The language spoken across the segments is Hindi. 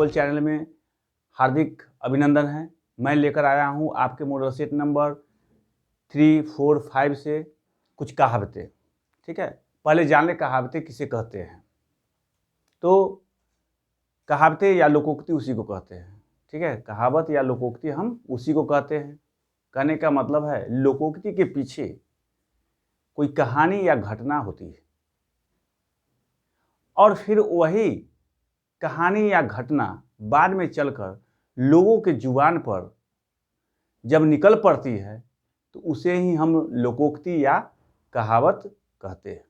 मॉडल चैनल में हार्दिक अभिनंदन है। मैं लेकर आया हूँ आपके मॉडल सेट नंबर 3, 4, 5 से कुछ कहावतें। ठीक है, पहले जान ले कहावतें किसे कहते हैं। तो कहावतें या लोकोक्ति उसी को कहते हैं। ठीक है, कहावत या लोकोक्ति हम उसी को कहते हैं। कहने का मतलब है लोकोक्ति के पीछे कोई कहानी या घटना होती है और फिर वही कहानी या घटना बाद में चलकर लोगों के जुबान पर जब निकल पड़ती है तो उसे ही हम लोकोक्ति या कहावत कहते हैं।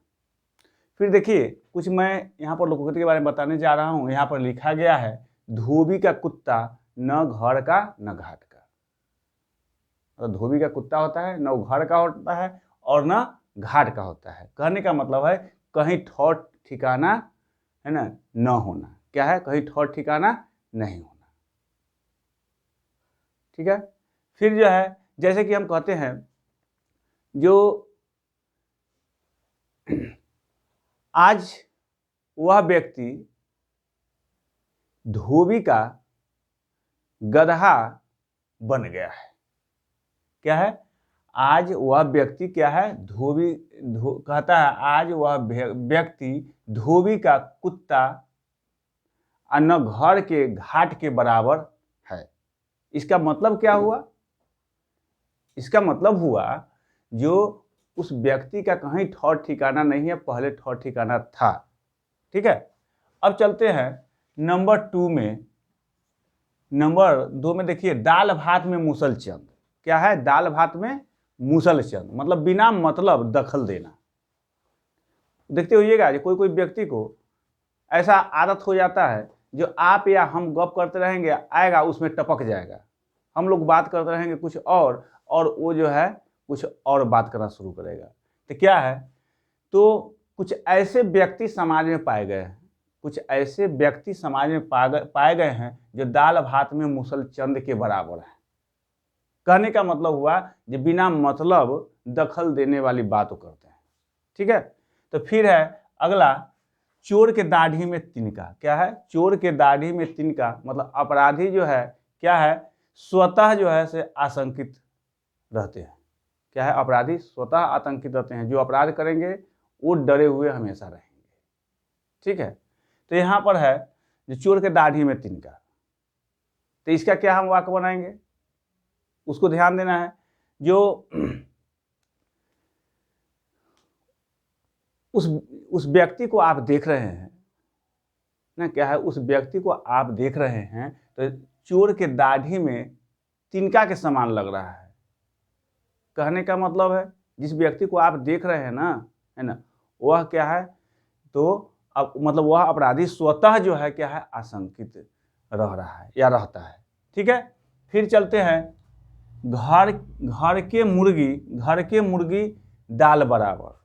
फिर देखिए, कुछ मैं यहाँ पर लोकोक्ति के बारे में बताने जा रहा हूँ। यहाँ पर लिखा गया है, धोबी का कुत्ता न घर का न घाट का। तो धोबी का कुत्ता होता है, न वो घर का होता है और न घाट का होता है। कहने का मतलब है कहीं ठौर ठिकाना है ना न होना। क्या है? कहीं ठौर ठिकाना नहीं होना। ठीक है, फिर जो है जैसे कि हम कहते हैं, जो आज वह व्यक्ति धोबी का गदहा बन गया है। क्या है? आज वह व्यक्ति क्या है? कहता है आज वह व्यक्ति धोबी का कुत्ता न घर के घाट के बराबर है। इसका मतलब क्या हुआ? इसका मतलब हुआ जो उस व्यक्ति का कहीं ठौर ठिकाना नहीं है, पहले ठौर ठिकाना था। ठीक है, अब चलते हैं नंबर 2 में। नंबर 2 में देखिए, दाल भात में मूसल चंद। क्या है? दाल भात में मूसल चंद मतलब बिना मतलब दखल देना। देखते होइएगा कोई कोई व्यक्ति को ऐसा आदत हो जाता है, जो आप या हम गप करते रहेंगे आएगा उसमें टपक जाएगा। हम लोग बात करते रहेंगे कुछ और वो जो है कुछ और बात करना शुरू करेगा। तो क्या है, तो कुछ ऐसे व्यक्ति समाज में पाए गए हैं, कुछ ऐसे व्यक्ति समाज में पाए गए हैं जो दाल भात में मूसल चंद के बराबर है। कहने का मतलब हुआ जो बिना मतलब दखल देने वाली बात करते हैं। ठीक है, तो फिर है अगला, चोर के दाढ़ी में तिनका। क्या है? चोर के दाढ़ी में तिनका मतलब अपराधी जो है क्या है, स्वतः जो है से आशंकित रहते हैं। क्या है? अपराधी स्वतः आतंकित रहते हैं। जो अपराध करेंगे वो डरे हुए हमेशा रहेंगे। ठीक है, तो यहाँ पर है जो चोर के दाढ़ी में तिनका। तो इसका क्या हम वाक्य बनाएंगे, उसको ध्यान देना है। जो उस व्यक्ति को आप देख रहे हैं ना, क्या है, उस व्यक्ति को आप देख रहे हैं तो चोर के दाढ़ी में तिनका के समान लग रहा है। कहने का मतलब है जिस व्यक्ति को आप देख रहे हैं ना, है ना, वह क्या है, तो अब मतलब वह अपराधी स्वतः जो है क्या है, आशंकित रह रहा है या रहता है। ठीक है, फिर चलते हैं, घर के मुर्गी दाल बराबर।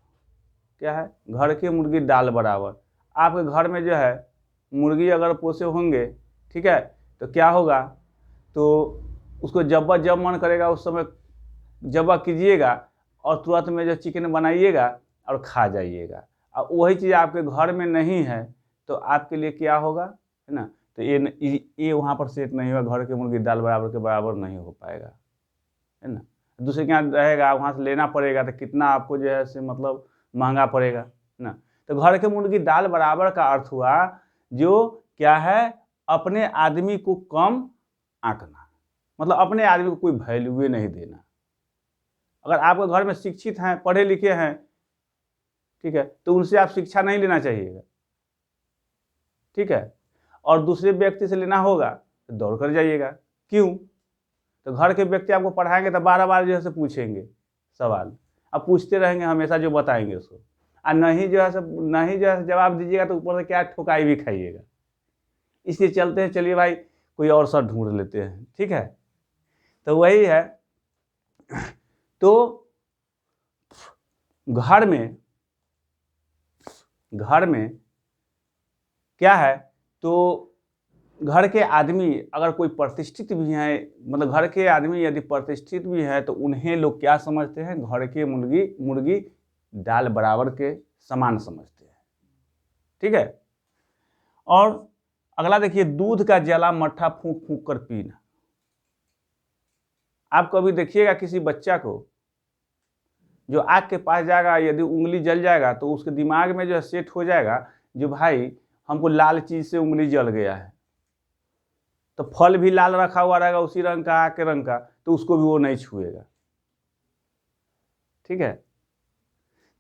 क्या है? घर के मुर्गी दाल बराबर। आपके घर में जो है मुर्गी अगर पोसे होंगे, ठीक है, तो क्या होगा, तो उसको जब मन करेगा उस समय जब कीजिएगा और तुरंत में जो चिकन बनाइएगा और खा जाइएगा। और वही चीज़ आपके घर में नहीं है तो आपके लिए क्या होगा, है ना, तो ये वहाँ पर सेट नहीं होगा। घर के मुर्गी दाल बराबर के बराबर नहीं हो पाएगा, है ना। दूसरे के यहाँ रहेगा, वहाँ से लेना पड़ेगा तो कितना आपको जो है से मतलब महंगा पड़ेगा ना। तो घर के मुर्गी दाल बराबर का अर्थ हुआ जो क्या है, अपने आदमी को कम आंकना, मतलब अपने आदमी को कोई वैल्यू नहीं देना। अगर आपके घर में शिक्षित हैं, पढ़े लिखे हैं, ठीक है, तो उनसे आप शिक्षा नहीं लेना चाहिएगा। ठीक है, और दूसरे व्यक्ति से लेना होगा तो दौड़ कर जाइएगा। क्यों? तो घर के व्यक्ति आपको पढ़ाएंगे तो बार बार जो है से पूछेंगे सवाल, अब पूछते रहेंगे हमेशा जो बताएंगे उसको, और नहीं जो है जवाब दीजिएगा तो ऊपर से क्या ठोकाई भी खाइएगा। इसलिए चलते हैं, चलिए भाई कोई और सा ढूंढ लेते हैं। ठीक है, तो वही है, तो घर में क्या है, तो घर के आदमी अगर कोई प्रतिष्ठित भी हैं, मतलब घर के आदमी यदि प्रतिष्ठित भी हैं तो उन्हें लोग क्या समझते हैं, घर के मुर्गी दाल बराबर के समान समझते हैं। ठीक है, और अगला देखिए, दूध का जला मट्ठा फूंक फूंक कर पीना। आप कभी देखिएगा किसी बच्चा को जो आग के पास जाएगा, यदि उंगली जल जाएगा तो उसके दिमाग में जो है सेट हो जाएगा, जो भाई हमको लाल चीज से उंगली जल गया है, तो फल भी लाल रखा हुआ रहेगा उसी रंग का, आग के रंग का, तो उसको भी वो नहीं छुएगा। ठीक है,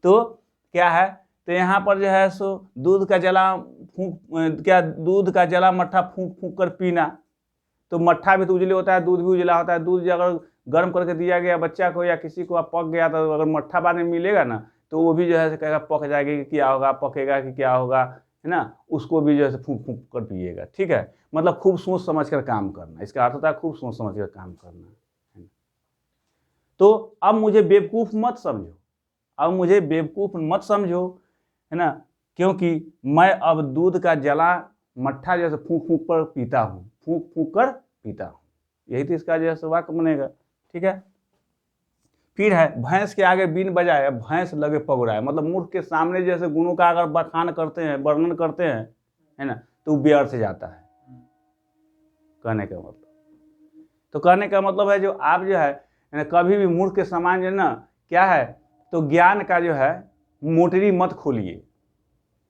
तो क्या है, तो यहाँ पर जो है सो दूध का जला दूध का जला मट्ठा फूंक फूंक कर पीना। तो मट्ठा भी तो उजले होता है, दूध भी उजला होता है। दूध अगर गर्म करके दिया गया बच्चा को या किसी को पक गया, तो अगर मट्ठा बाद में मिलेगा ना, तो वो भी जो है कहेगा पक जाएगी कि क्या होगा, पकेगा कि क्या होगा, है ना, उसको भी जो है फूंक फूंक कर पिएगा। ठीक है, मतलब खूब सोच समझ कर काम करना, इसका अर्थ होता है खूब सोच समझ कर काम करना। तो अब मुझे बेवकूफ़ मत समझो, अब मुझे बेवकूफ़ मत समझो, है ना, क्योंकि मैं अब दूध का जला मट्ठा जैसे फूंक फूंक कर पीता हूँ, फूंक फूंक कर पीता हूँ। यही तो इसका जैसे वाक्य बनेगा। ठीक है, फिर है, भैंस के आगे बीन बजाए भैंस लगे पगुराए। मतलब मूर्ख के सामने जैसे गुणों का अगर बखान करते हैं, वर्णन करते हैं, है ना, तो व्यर्थ जाता है, कहने का मतलब। तो कहने का मतलब है, जो आप जो है कभी भी मूर्ख के समान जो है ना, क्या है, तो ज्ञान का जो है मोटरी मत खोलिए,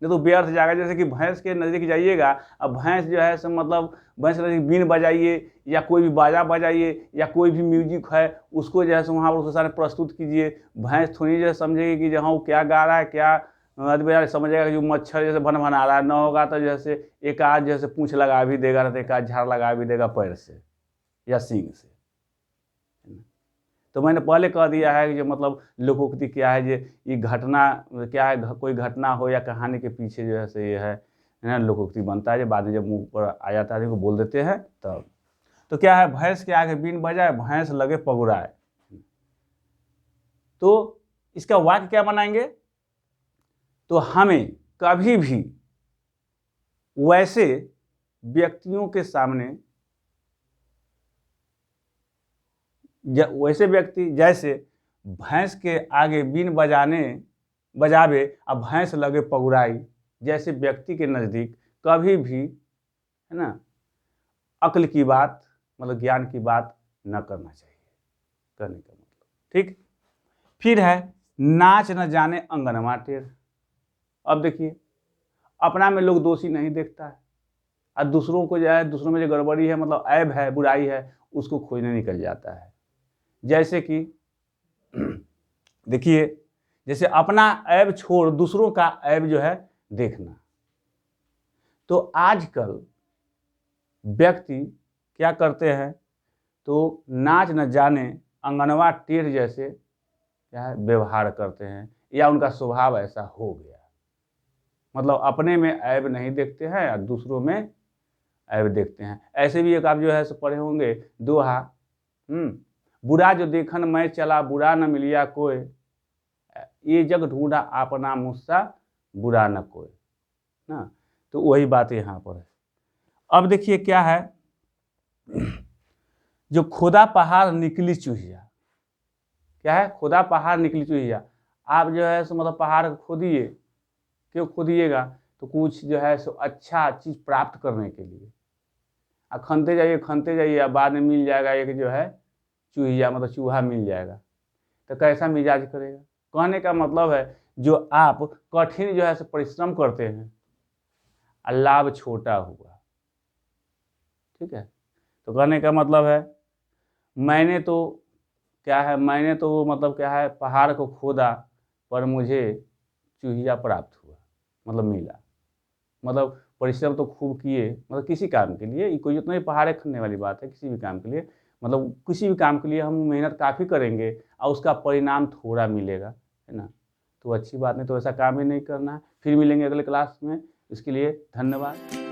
नहीं तो व्यर्थ जाएगा। जैसे कि भैंस के नज़दीक जाइएगा, अब भैंस जो है मतलब भैंस नज़दीक बीन बजाइए या कोई भी बाजा बजाइए या कोई भी म्यूजिक है, उसको जो है वहाँ पर उसके सामने प्रस्तुत कीजिए। भैंस थोड़ी जो है समझेगी कि जहाँ वो क्या गा रहा है, क्या आदमी समझेगा कि जो मच्छर जैसे भन भन आ रहा है। न होगा तो जैसे एक आध जैसे पूँछ लगा भी देगा, एक आध झाड़ लगा भी देगा पैर से या सींग से। तो मैंने पहले कह दिया है कि जो मतलब लोकोक्ति क्या है, ये घटना क्या है, कोई घटना हो या कहानी के पीछे जो है से ये है ना लोकोक्ति बनता है, जो बाद में जब मुंह पर आ जाता है तो बोल देते हैं तब। तो क्या है, भैंस के आगे बीन बजाए भैंस लगे पगुराए। तो इसका वाक्य क्या बनाएंगे, तो हमें कभी भी वैसे व्यक्तियों के सामने, वैसे व्यक्ति जैसे भैंस के आगे बीन बजावे अब भैंस लगे पगुराई, जैसे व्यक्ति के नज़दीक कभी भी, है ना, अक्ल की बात मतलब ज्ञान की बात न करना चाहिए, करने का मतलब। ठीक, फिर है, नाच न जाने अंगनवा टेढ़। अब देखिए, अपना में लोग दोषी नहीं देखता है, और दूसरों को जो है, दूसरों में जो गड़बड़ी है, मतलब ऐब है, बुराई है, उसको खोजने निकल जाता है। जैसे कि देखिए, जैसे अपना ऐब छोड़ दूसरों का ऐब जो है देखना। तो आजकल व्यक्ति क्या करते हैं, तो नाच न जाने अंगनवा टेढ़ जैसे क्या है व्यवहार करते हैं, या उनका स्वभाव ऐसा हो गया, मतलब अपने में ऐब नहीं देखते हैं और दूसरों में ऐब देखते हैं। ऐसे भी एक आप जो है पढ़े होंगे दोहा, बुरा जो देखन मैं चला बुरा न मिलिया कोई, ये जग ढूंढा अपना मुझसा बुरा न कोई ना। तो वही बात यहाँ पर है। अब देखिए क्या है, जो खुदा पहाड़ निकली चूहिया। क्या है, खुदा पहाड़ निकली चूहिया। आप जो है सो मतलब पहाड़ को खोदिए, क्यों खोदिएगा, तो कुछ जो है सो अच्छा चीज़ प्राप्त करने के लिए। खनते जाइए, अब बाद में मिल जाएगा एक जो है चूहिया, मतलब चूहा मिल जाएगा, तो कैसा मिजाज करेगा। कहने का मतलब है, जो आप कठिन जो है सो परिश्रम करते हैं और लाभ छोटा हुआ। ठीक है, तो कहने का मतलब है, मैंने तो मतलब क्या है, पहाड़ को खोदा पर मुझे चूहिया प्राप्त हुआ, मतलब मिला। मतलब परिश्रम तो खूब किए, मतलब किसी काम के लिए, कोई उतना ही पहाड़े खनने वाली बात है, किसी भी काम के लिए, मतलब किसी भी काम के लिए हम मेहनत काफ़ी करेंगे और उसका परिणाम थोड़ा मिलेगा, है ना, तो अच्छी बात नहीं, तो ऐसा काम ही नहीं करना है। फिर मिलेंगे अगले क्लास में, इसके लिए धन्यवाद।